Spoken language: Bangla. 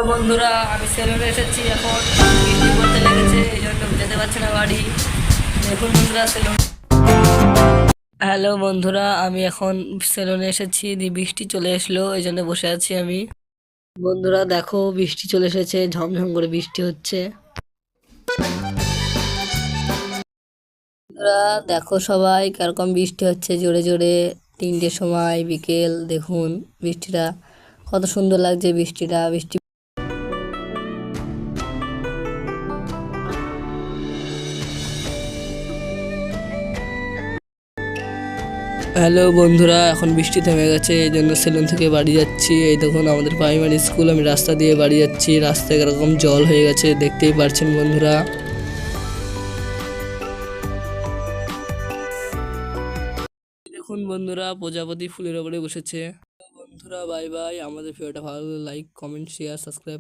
বন্ধুরা আমি সেলুনে এসেছি এখন বৃষ্টি পড়তে লেগেছে এই জন্য যেতে পারছি না বাড়ি। দেখুন বন্ধুরা সেলুন। হ্যালো বন্ধুরা আমি এখন সেলুনে এসেছি দিয়ে বৃষ্টি চলে আসলো এই জন্য বসে আছি আমি। বন্ধুরা দেখো বৃষ্টি চলে এসেছে, ঝমঝম করে বৃষ্টি হচ্ছে। বন্ধুরা দেখো সবাই কিরকম বৃষ্টি হচ্ছে জোরে জোরে। 3টের সময় বিকেল, দেখুন বৃষ্টিটা কত সুন্দর লাগছে। বৃষ্টি হ্যালো বন্ধুরা এখন বৃষ্টি থেমে গেছে এই জন্য সেলুন থেকে বাড়ি যাচ্ছি। এই দেখুন আমাদের প্রাইমারি স্কুল, আমি রাস্তা দিয়ে বাড়ি যাচ্ছি। রাস্তায় এরকম জল হয়ে গেছে দেখতেই পারছেন বন্ধুরা। দেখুন বন্ধুরা প্রজাপতি ফুলের ওপরে বসেছে। বন্ধুরা বাই বাই, আমাদের ভিডিওটা ভালো লাগলে লাইক কমেন্ট শেয়ার সাবস্ক্রাইব।